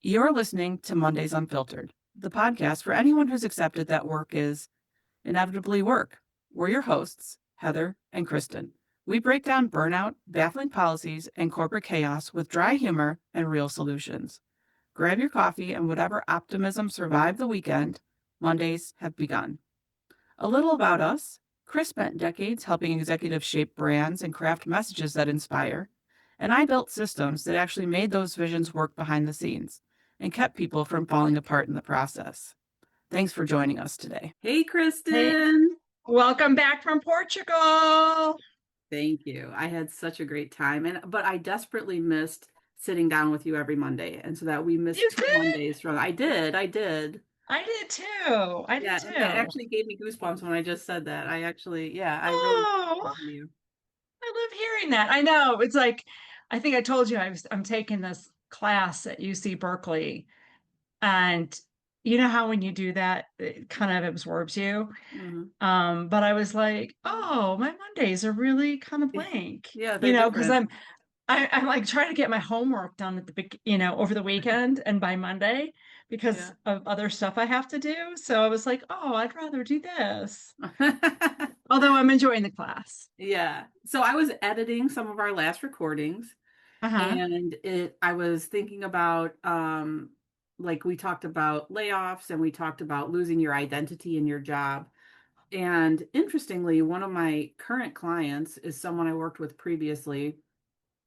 You're listening to Mondays Unfiltered, the podcast for anyone who's accepted that work is inevitably work. We're your hosts, Heather and Kristen. We break down burnout, baffling policies, and corporate chaos with dry humor and real solutions. Grab your coffee and whatever optimism survived the weekend, Mondays have begun. A little about us. Chris spent decades helping executives shape brands and craft messages that inspire, and I built systems that actually made those visions work behind the scenes and kept people from falling apart in the process. Thanks for joining us today. Hey, Hey, Kristen. welcome back from Portugal. Thank you. I had such a great time, but I desperately missed sitting down with you every Monday, and so that we missed You 2 did? Mondays from. I did. I did too. I did Yeah, and that too. actually gave me goosebumps when I just said that. I really Oh, love you. I love hearing that. I know. It's like, I think I told you I'm taking this class at UC Berkeley. And you know how when you do that, it kind of absorbs you. Mhm. But I was like, oh, my Mondays are really kind of blank, Yeah, they're because different. I'm like trying to get my homework done at over the weekend and by Monday because Yeah. of other stuff I have to do. So I was like, oh, I'd rather do this. Although I'm enjoying the class. Yeah. So I was editing some of our last recordings, Uh-huh. and I was thinking about like we talked about layoffs and we talked about losing your identity in your job. And interestingly, one of my current clients is someone I worked with previously,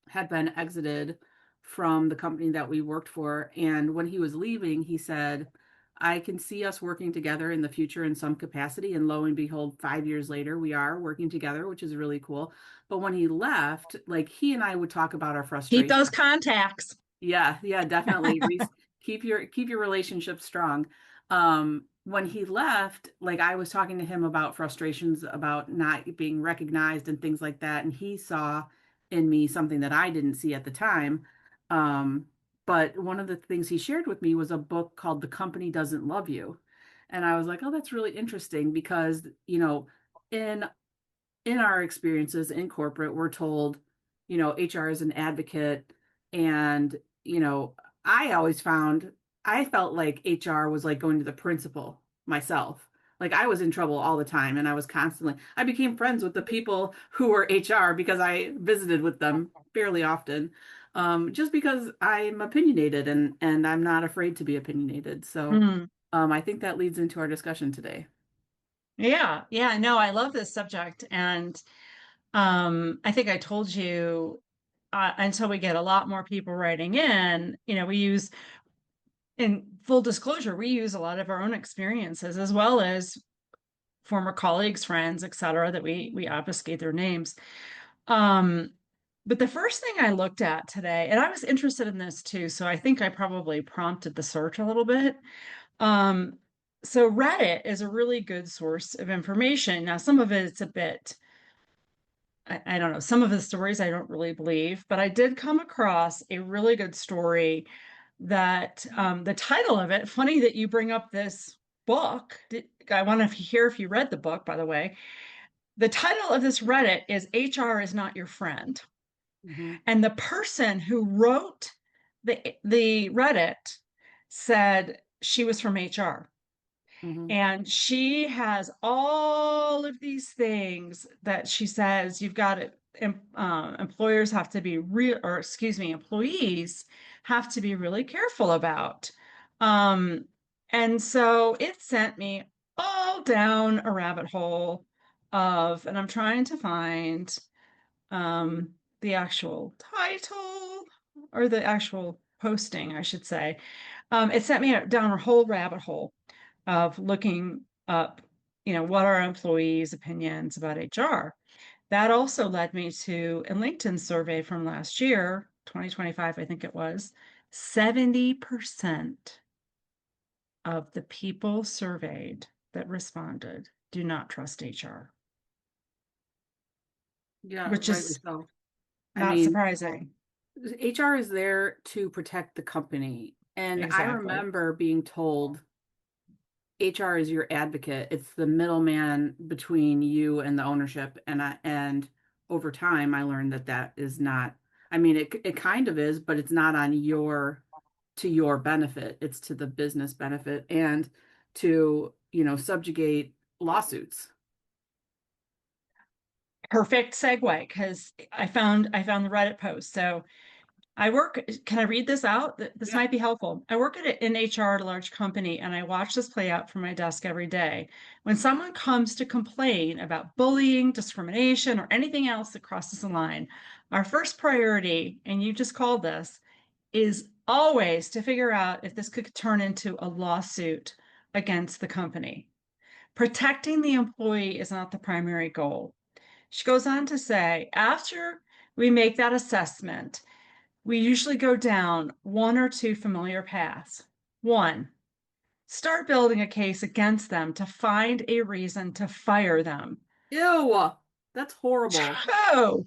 had been exited from the company that we worked for. And when he was leaving, he said, I can see us working together in the future in some capacity. And lo and behold, 5 years later, we are working together, which is really cool. But when he left, like he and I would talk about our Keep those frustration. contacts. Yeah, definitely. Keep your relationship strong. When he left, like I was talking to him about frustrations about not being recognized and things like that, and he saw in me something that I didn't see at the time. Um, but one of the things he shared with me was a book called The Company Doesn't Love You. And I was like, oh, that's really interesting because, in our experiences in corporate, we're told, HR is an advocate. And, you know, I felt like HR was like going to the principal myself. Like I was in trouble all the time and I became friends with the people who were HR because I visited with them fairly often. Just because I'm opinionated and I'm not afraid to be opinionated. So, Mm. I think that leads into our discussion today. Yeah, yeah, no, I love this subject. And I think I told you until we get a lot more people writing in, we use, in full disclosure, we use a lot of our own experiences as well as former colleagues, friends, et cetera, that we obfuscate their names. Um, but the first thing I looked at today, and I was interested in this too, so I think I probably prompted the search a little bit. Um, so Reddit is a really good source of information. Now, some of it's a bit, I don't know, some of the stories I don't really believe, but I did come across a really good story that the title of it, funny that you bring up this book. I want to hear if you read the book, by the way. The title of this Reddit is HR is Not Your Friend. Hmm. And the person who wrote the Reddit said she was from HR. Hmm. And she has all of these things that she says you've got to, employers have to be real, or excuse me, employees have to be really careful about. Um, and so it sent me all down a rabbit hole and I'm trying to find um, the actual title or the actual posting, I should say. It sent me down a whole rabbit hole of looking up, what are employees' opinions about HR. That also led me to a LinkedIn survey from last year, 2025, I think it was. 70% of the people surveyed that responded do not trust HR, Yeah, which rightly is so. I not mean, surprising. HR is there to protect the company. And I Exactly. remember being told HR is your advocate. It's the middleman between you and the ownership. And over time, I learned that that is not, I mean, it kind of is, but it's not on your to your benefit. It's to the business benefit and to, subjugate lawsuits. Perfect segue because I found the Reddit post. So I work, can I read this out? This Yeah. might be helpful. I work in HR at a large company and I watch this play out from my desk every day. When someone comes to complain about bullying, discrimination, or anything else that crosses the line, our first priority, and you just called this, is always to figure out if this could turn into a lawsuit against the company. Protecting the employee is not the primary goal. She goes on to say, after we make that assessment, we usually go down one or two familiar paths. One, start building a case against them to find a reason to fire them. Ew, that's horrible. Two,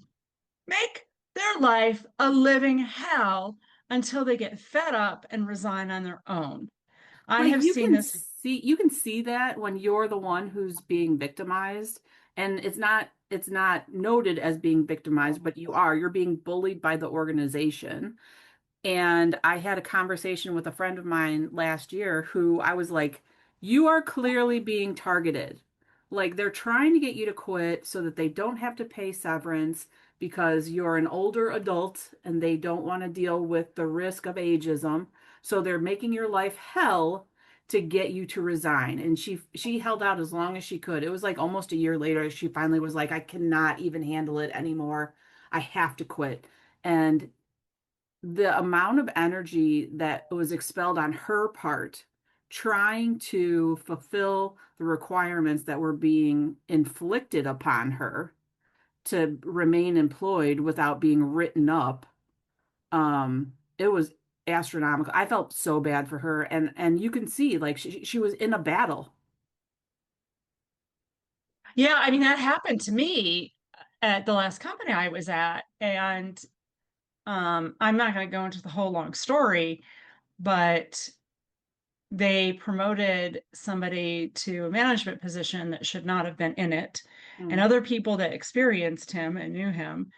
make their life a living hell until they get fed up and resign on their own. I Like have seen this. you can see that when you're the one who's being victimized, and it's not noted as being victimized, but you're being bullied by the organization. And I had a conversation with a friend of mine last year who I was like, you are clearly being targeted. Like they're trying to get you to quit so that they don't have to pay severance because you're an older adult and they don't want to deal with the risk of ageism. So they're making your life hell to get you to resign. And she held out as long as she could. It was like almost a year later, she finally was like, I cannot even handle it anymore. I have to quit. And the amount of energy that was expelled on her part trying to fulfill the requirements that were being inflicted upon her to remain employed without being written up, it was astronomical. I felt so bad for her, and you can see like she was in a battle. Yeah, I mean, that happened to me at the last company I was at. And I'm not going to go into the whole long story, but they promoted somebody to a management position that should not have been in it. And Mm. other people that experienced him and knew him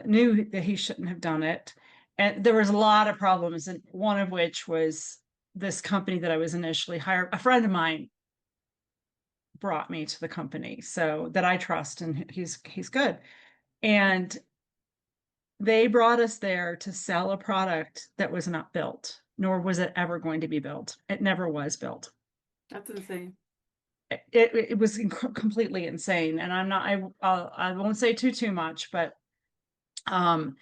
knew that he shouldn't have done it. And there was a lot of problems, and one of which was this company that I was initially hired. A friend of mine brought me to the company, so that I trust, and he's good. And they brought us there to sell a product that was not built, nor was it ever going to be built. It never was built. That's insane. It was completely insane. And I won't say too much, but um,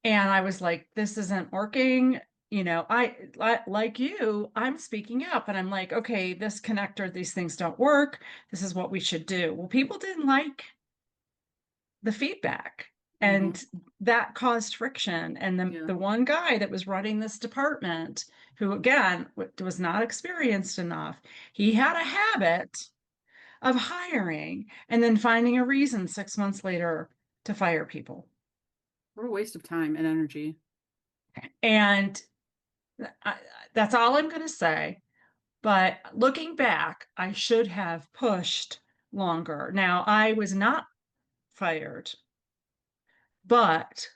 and I was like, this isn't working. Like you, I'm speaking up and I'm like, okay, this connector, these things don't work. This is what we should do. Well, people didn't like the feedback. Hmm. And that caused friction. And Yeah. the one guy that was running this department, who again was not experienced enough, he had a habit of hiring and then finding a reason 6 months later to fire people. What a waste of time and energy. And I, that's all I'm going to say. But looking back, I should have pushed longer. Now, I was not fired, but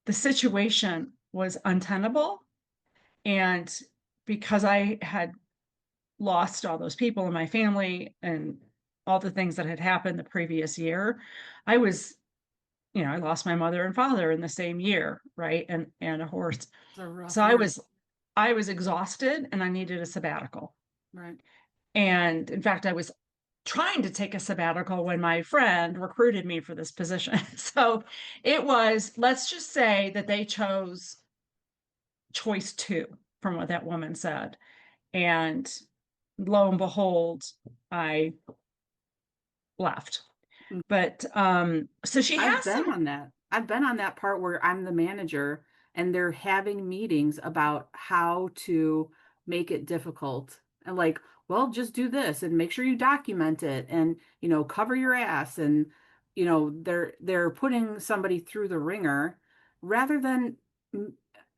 the situation was untenable. And because I had lost all those people in my family and all the things that had happened the previous year, I was, I lost my mother and father in the same year, right? And a horse. It's a rough So I year. was I was exhausted and I needed a sabbatical. Right. And in fact, I was trying to take a sabbatical when my friend recruited me for this position. So it was, let's just say that they chose choice two from what that woman said. And lo and behold, I left. But so she I've has been some. on that. I've been on that part where I'm the manager and they're having meetings about how to make it difficult. And like, well, just do this and make sure you document it and, cover your ass and, they're putting somebody through the ringer rather than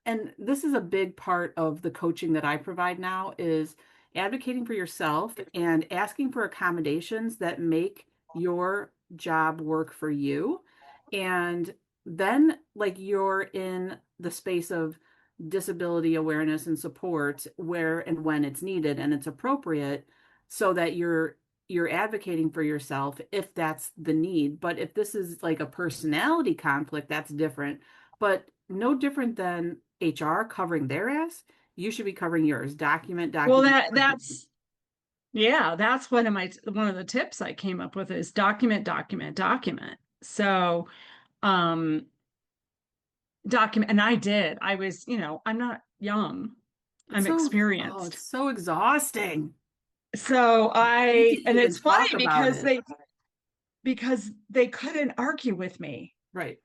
and this is a big part of the coaching that I provide now is advocating for yourself and asking for accommodations that make your job work for you. And then, like, you're in the space of disability awareness and support where and when it's needed and it's appropriate so that you're advocating for yourself if that's the need. But if this is like a personality conflict, that's different. But no different than HR covering their ass, you should be covering yours. Document, Well, document, document. that's yeah, that's one of the tips I came up with is document, document, document. So, um, document, and I did. I was, I'm not young, It's I'm so, oh, it's experienced. so exhausting. So Hate to and even it's talk funny about it. because they couldn't argue with me. Right.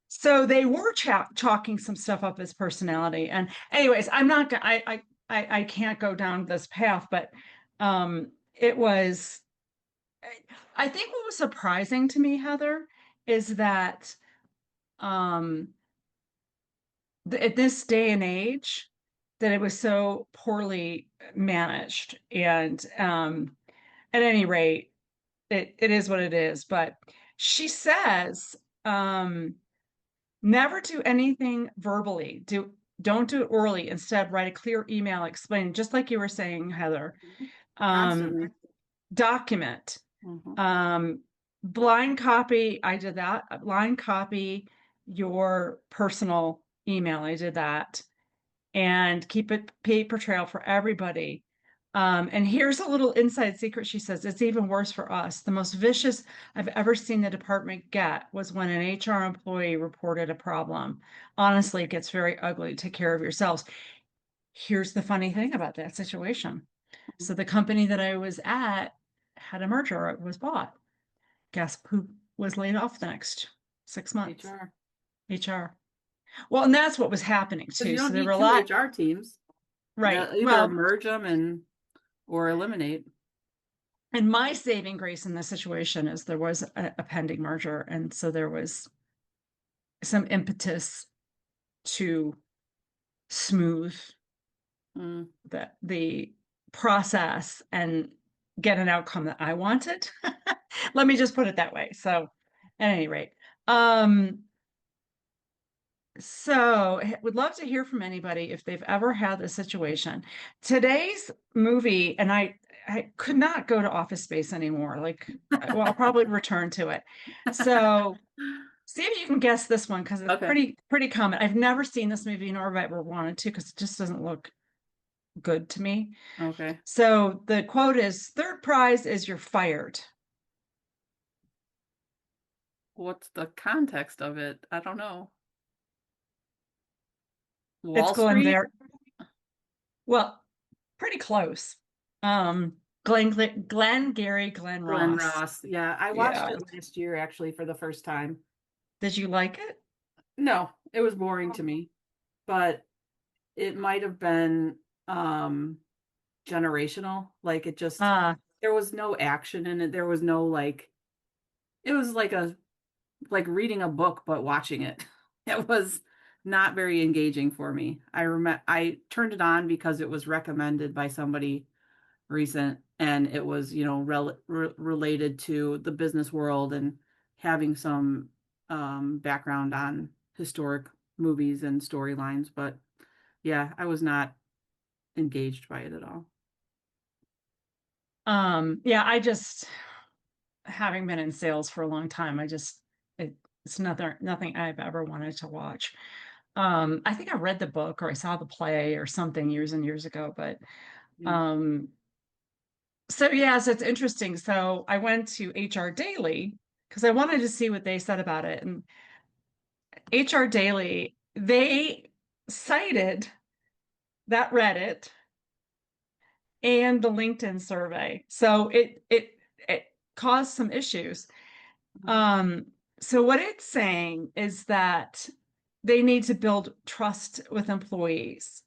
So they were chalking some stuff up as personality. And anyways, I'm not gonna, I can't go down this path, but it was, I think what was surprising to me, Heather, is that um, at this day and age, that it was so poorly managed. And at any rate, it is what it is. But she says, never do anything verbally. Don't do it orally. Instead, write a clear email explaining, just like you were saying, Heather. Mhm. Um, Constantly. document. Mhm. Um, blind copy. I did that. Blind copy your personal email. I did that, and keep it paper trail for everybody. And here's a little inside secret. She says it's even worse for us. The most vicious I've ever seen the department get was when an HR employee reported a problem. Honestly, it gets very ugly. Take care of yourselves. Here's the funny thing about that situation. So the company that I was at had a merger, it was bought. Guess who was laid off the next 6 months? HR. HR. Well, and that's what was happening Because too. you So don't there were need a two lot, HR teams. right? They'll either Well, merge them and or eliminate. and my saving grace in this situation is there was a pending merger. And so there was some impetus to smooth Mm, the process and get an outcome that I wanted. Let me just put it that way. So at any rate, um, so would love to hear from anybody if they've ever had this situation. Today's movie, and I could not go to Office Space anymore. Like, well, I'll probably return to it. So see if you can guess this one because it's okay. pretty common. I've never seen this movie nor have I ever wanted to because it just doesn't look good to me. Okay. So the quote is third prize is you're fired. What's the context of it? I don't know. It's Wall Glenn Street? very well, pretty close. Glenn Gary, Glenn Glenn Ross. Ross. Yeah, I watched Yeah. it last year actually for the first time. Did you like it? No, it was boring to me, but it might have been um generational. Like it just Uh, there was no action in it. There was no like it was like reading a book but watching it. It was not very engaging for me. I turned it on because it was recommended by somebody recent and it was, related to the business world and having some background on historic movies and storylines, but yeah, I was not engaged by it at all. yeah, I just having been in sales for a long time, it's nothing I've ever wanted to watch. I think I read the book or I saw the play or something years and years ago, but Yeah. um, so yeah, so it's interesting. So I went to HR Daily because I wanted to see what they said about it. And HR Daily, they cited that Reddit and the LinkedIn survey. So it caused some issues. Mhm. Um, so what it's saying is that they need to build trust with employees.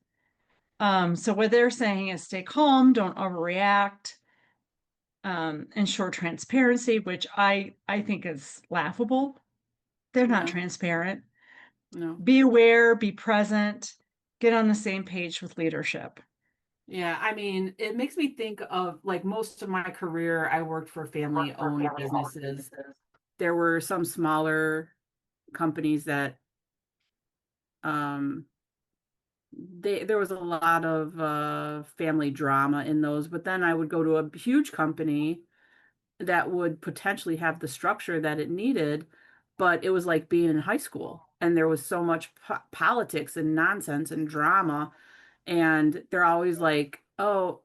So what they're saying is stay calm, don't overreact, ensure transparency, which I think is laughable. They're not Yeah, transparent. no. Be aware, be present, get on the same page with leadership. Yeah, I mean, it makes me think of like most of my career, I worked for family-owned businesses. There were some smaller companies that um there was a lot of family drama in those, but then I would go to a huge company that would potentially have the structure that it needed, but it was like being in high school, and there was so much politics and nonsense and drama, and they're always like, "Oh,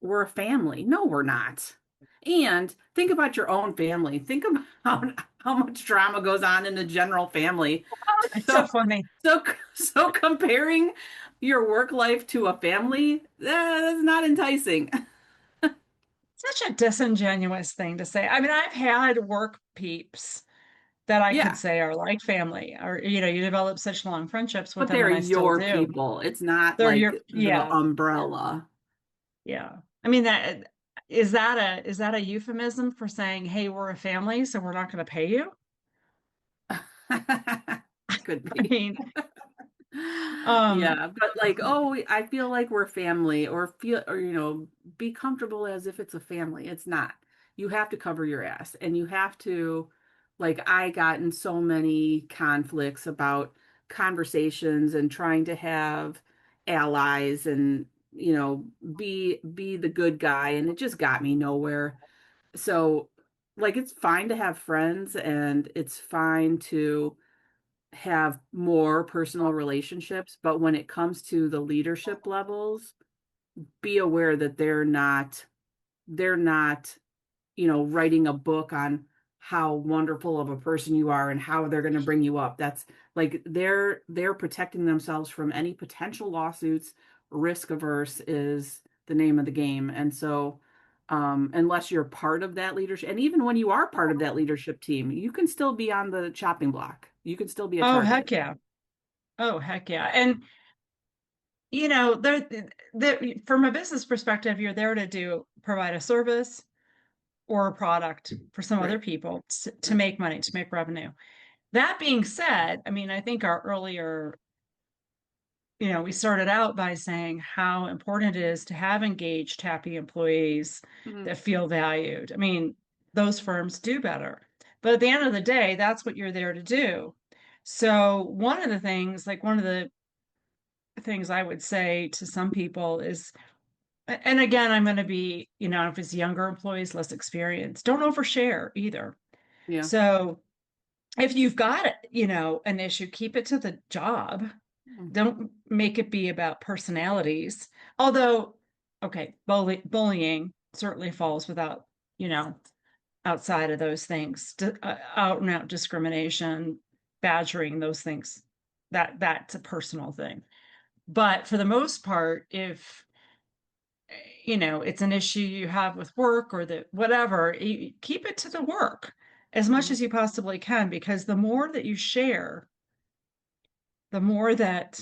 we're a family." No, we're not. And think about your own family. Think about how much drama goes on in the general family. It's so So, funny. so comparing your work life to a family, that's not enticing. Such a disingenuous thing to say. I mean, I've had work peeps that I could Yeah, say are like family, or you develop such long friendships with but them, they're and I still your do. people. It's not They're like your, the yeah, umbrella. yeah. I mean, is that a euphemism for saying, hey, we're a family, so we're not going to pay you? Could I be. mean, um, Yeah, but like, oh, I feel like we're family, or be comfortable as if it's a family. It's not. You have to cover your ass, and you have to, like, I got in so many conflicts about conversations and trying to have allies and, be the good guy, and it just got me nowhere. So, like, it's fine to have friends, and it's fine to have more personal relationships, but when it comes to the leadership levels, be aware that they're not, writing a book on how wonderful of a person you are and how they're going to bring you up. That's like they're protecting themselves from any potential lawsuits. Risk averse is the name of the game. And so unless you're part of that leadership, and even when you are part of that leadership team, you can still be on the chopping block. You can still be a oh heck target. yeah, oh heck yeah, and there, from a business perspective, you're there to provide a service or a product for some other Right. people to Right. make money, to make revenue. That being said, I mean, I think our earlier, we started out by saying how important it is to have engaged, happy employees Mhm. that feel valued. I mean, those firms do better. But at the end of the day, that's what you're there to do. So, one of the things I would say to some people is, and again, I'm going to be, if it's younger employees, less experienced, don't overshare either. Yeah. So, if you've got, an issue, keep it to the job. Mhm. Don't make it be about personalities. Although, okay, bullying certainly falls without, you know, outside of those things, out and out discrimination, badgering, those things. That's a personal thing. But for the most part, if it's an issue you have with work or the whatever, you keep it to the work as much Mhm. as you possibly can, because the more that you share, the more that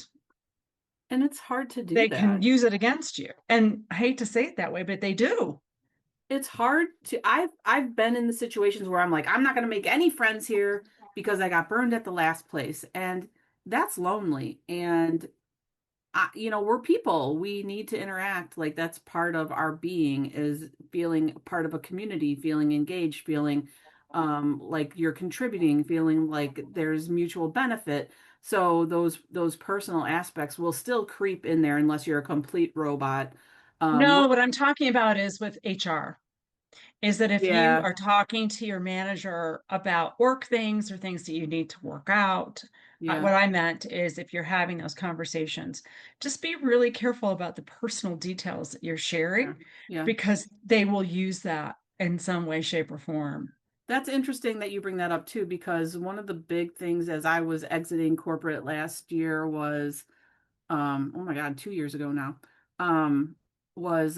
And it's hard to do they can that. use it against you. And I hate to say it that way, but they do. It's hard to I've been in the situations where I'm like, I'm not going to make any friends here because I got burned at the last place. And that's lonely. And we're people. We need to interact. Like that's part of our being is feeling part of a community, feeling engaged, feeling like you're contributing, feeling like there's mutual benefit. So those personal aspects will still creep in there unless you're a complete robot. No, What what I'm talking about is with HR, is that if you Yeah, are talking to your manager about work things or things that you need to work out, yeah, what I meant is if you're having those conversations, just be really careful about the personal details that you're yeah, sharing, yeah. because they will use that in some way, shape, or form. That's interesting that you bring that up too, because one of the big things as I was exiting corporate last year was, oh my God, 2 years ago now, um, was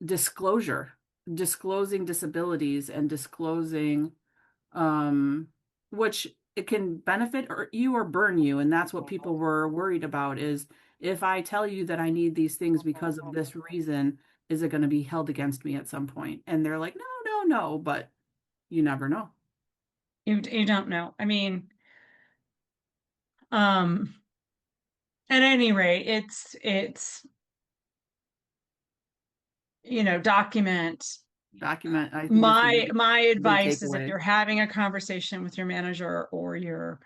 disclosure, disclosing disabilities and disclosing, um, which it can benefit you or burn you. And that's what people were worried about is if I tell you that I need these things because of this reason, is it going to be held against me at some point? And they're like, no, no, no, but you never know. You don't know. I mean, um, at any rate, it's document. Document, I think, is the My big my big advice is if takeaway. you're having a conversation with your manager or your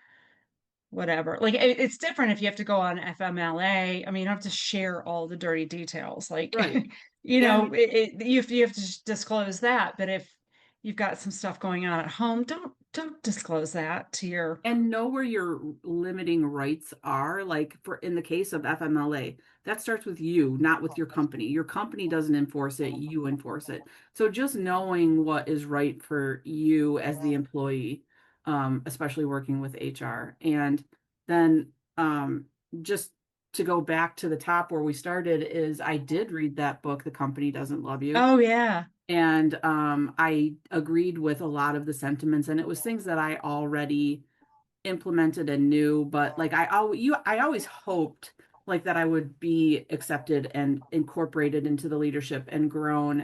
whatever. Like it's different if you have to go on FMLA. I mean, you don't have to share all the dirty details. Like, Right. you Yeah. know, you have to disclose that. But if you've got some stuff going on at home, don't disclose that to your. And know where your limiting rights are. Like for in the case of FMLA, that starts with you, not with your company. Your company doesn't enforce it, you enforce it. So just knowing what is right for you as the employee, especially working with HR. And then just to go back to the top where we started is I did read that book, The Company Doesn't Love You. Oh yeah, And I agreed with a lot of the sentiments, and it was things that I already implemented and knew, but like I always hoped like that I would be accepted and incorporated into the leadership and grown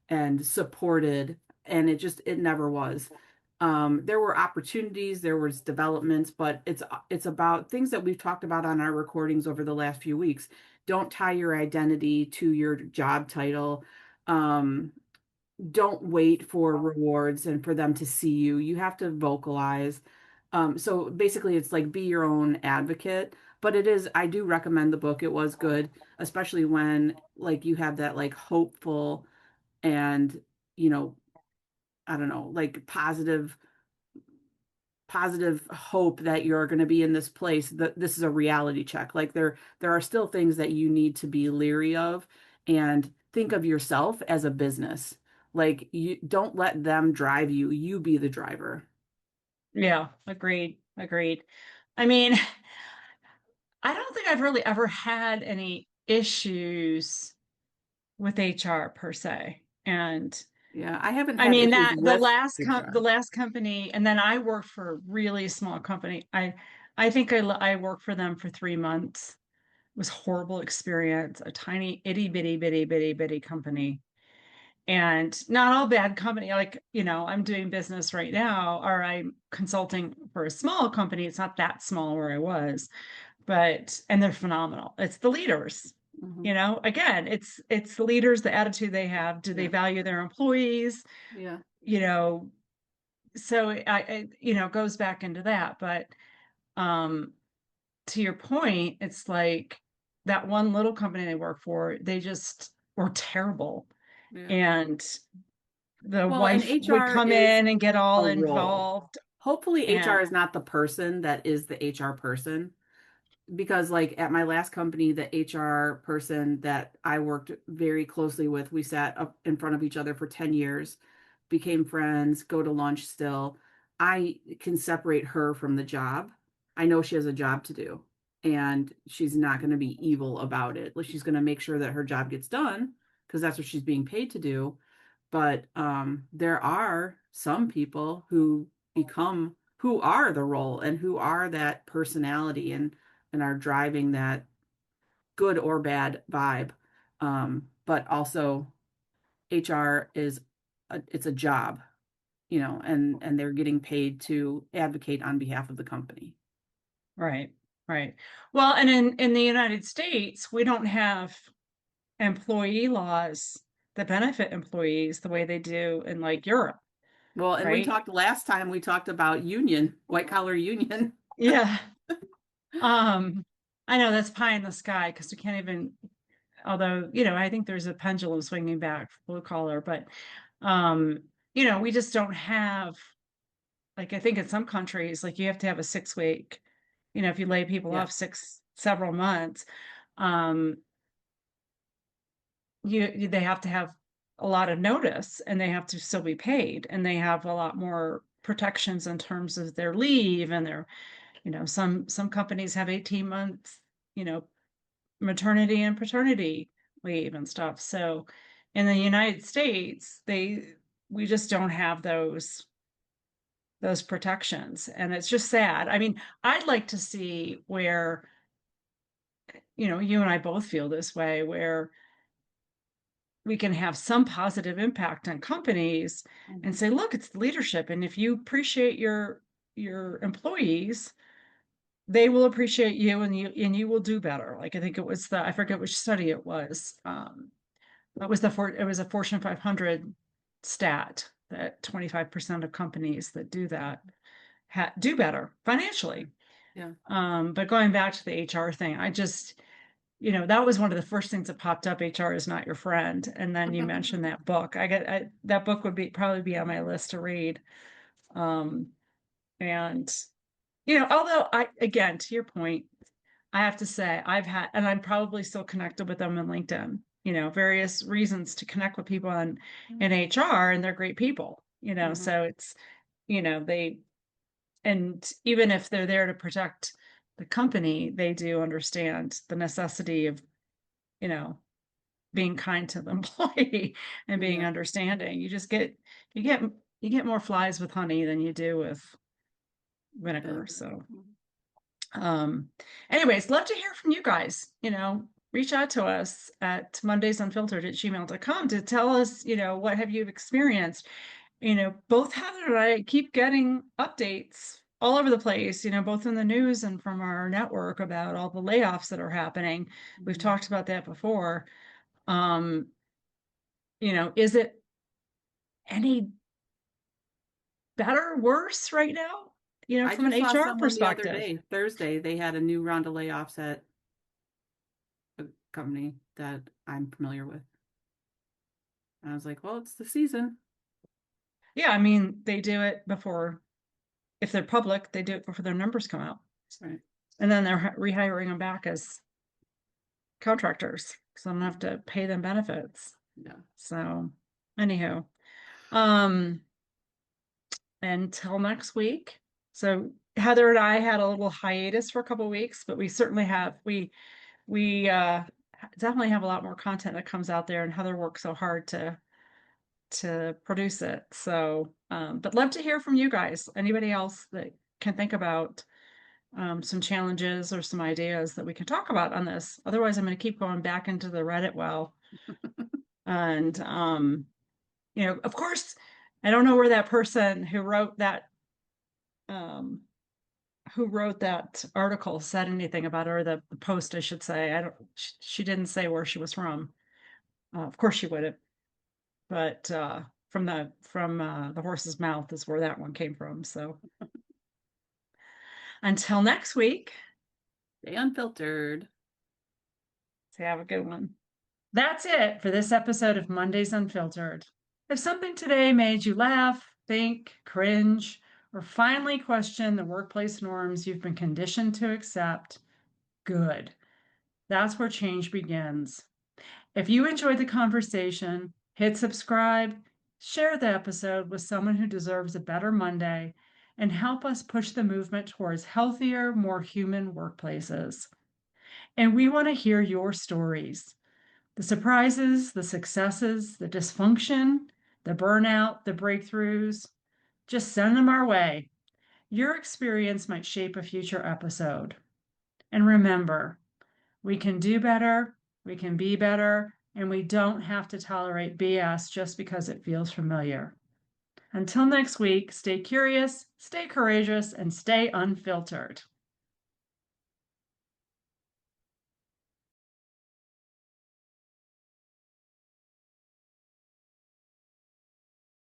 and supported, and it never was. There were opportunities, there was developments, but it's about things that we've talked about on our recordings over the last few weeks. Don't tie your identity to your job title. Um, don't wait for rewards and for them to see you. You have to vocalize. So basically, it's like be your own advocate. But it is, I do recommend the book. It was good, especially when like you have that like hopeful and, you know, I don't know, like positive hope that you're going to be in this place, that this is a reality check. Like there are still things that you need to be leery of, and think of yourself as a business. Like you don't let them drive you, you be the driver. yeah, agreed, agreed. I mean, I don't think I've really ever had any issues with HR per se. And Yeah, I haven't I had mean issues that with the HR. last company, and then I worked for a really small company. I think I worked for them for 3 months. It was a horrible experience. A tiny itty bitty company, and not all bad company. Like I'm doing business right now, or I'm consulting for a small company. It's not that small where I was, but and they're phenomenal. It's the leaders. Hmm. Again, it's the leaders, the attitude they have. Do they Yeah, value their employees? yeah, You know, so goes back into that. But um, to your point, it's like that one little company they work for, they just were terrible. yeah. And the Well, and wife would HR come is in and get all a role. involved. Hopefully, And HR is not the person that is the HR person. Because like at my last company, the HR person that I worked very closely with, we sat up in front of each other for 10 years, became friends, go to lunch still. I can separate her from the job. I know she has a job to do, and she's not going to be evil about it. Like she's going to make sure that her job gets done because that's what she's being paid to do. But there are some people who become who are the role and who are that personality and are driving that good or bad vibe. But also HR is it's a job, and they're getting paid to advocate on behalf of the company. right, right. Well, and in the United States, we don't have employee laws that benefit employees the way they do in like Europe, Well, and we right? talked last time we talked about union, white collar union. Yeah. Um, I know that's pie in the sky because we can't even, although, I think there's a pendulum swinging back for blue collar, but um, we just don't have, like, I think in some countries, like you have to have a 6 week, if you lay people Yeah, off several months, um, they have to have a lot of notice and they have to still be paid and they have a lot more protections in terms of their leave and their, some companies have 18 months, you know, maternity and paternity leave and stuff. So in the United States, we just don't have those protections. And it's just sad. I mean, I'd like to see where, you and I both feel this way, where we can have some positive impact on companies and mhm, say, look, it's leadership. And if you appreciate your employees, they will appreciate you and you will do better. Like I think it was I forget which study it was. It was a Fortune 500 stat that 25% of companies that do that do better financially. Yeah. But going back to the HR thing, I just, that was one of the first things that popped up. HR is not your friend. And then you mentioned that book. That book would probably be on my list to read. Um, and, although again, to your point, I have to say and I'm probably still connected with them on LinkedIn, various reasons to connect with people in HR, and they're great people, Mhm. so it's, they, and even if they're there to protect the company, they do understand the necessity of, you know, being kind to the employee and being Yeah. understanding. You get, you get more flies with honey than you do with vinegar. Vinegar. So, Mhm. um, anyways, love to hear from you guys, reach out to us at mondaysunfiltered@gmail.com to tell us, what have you experienced? Both Heather and I keep getting updates all over the place, both in the news and from our network about all the layoffs that are happening. We've Mhm. talked about that before. Um, is it any better, worse right now, I from an just saw HR someone the other perspective? day, Thursday, they had a new round of layoffs at a company that I'm familiar with. And I was like, well, it's the season. Yeah, I mean, they do it before, if they're public, they do it before their numbers come out. Right. And then they're rehiring them back as contractors. So I'm gonna have to pay them benefits. Yeah. So, anywho, um, until next week. So Heather and I had a little hiatus for a couple of weeks, but we certainly have we definitely have a lot more content that comes out there, and Heather worked so hard to produce it. So, but love to hear from you guys. Anybody else that can think about some challenges or some ideas that we can talk about on this. Otherwise, I'm going to keep going back into the Reddit well. And, of course, I don't know where that person um, who wrote that article said anything about her, the post, I should say. I don't, she didn't say where she was from. Of course she would have, but from the horse's mouth is where that one came from. So until next week, Stay unfiltered. have a good one. That's it for this episode of Mondays Unfiltered. If something today made you laugh, think, cringe, or finally question the workplace norms you've been conditioned to accept, good. That's where change begins. If you enjoyed the conversation, hit subscribe, share the episode with someone who deserves a better Monday, and help us push the movement towards healthier, more human workplaces. And we want to hear your stories. The surprises, the successes, the dysfunction, the burnout, the breakthroughs, just send them our way. Your experience might shape a future episode. And remember, we can do better, we can be better, and we don't have to tolerate BS just because it feels familiar. Until next week, stay curious, stay courageous, and stay unfiltered.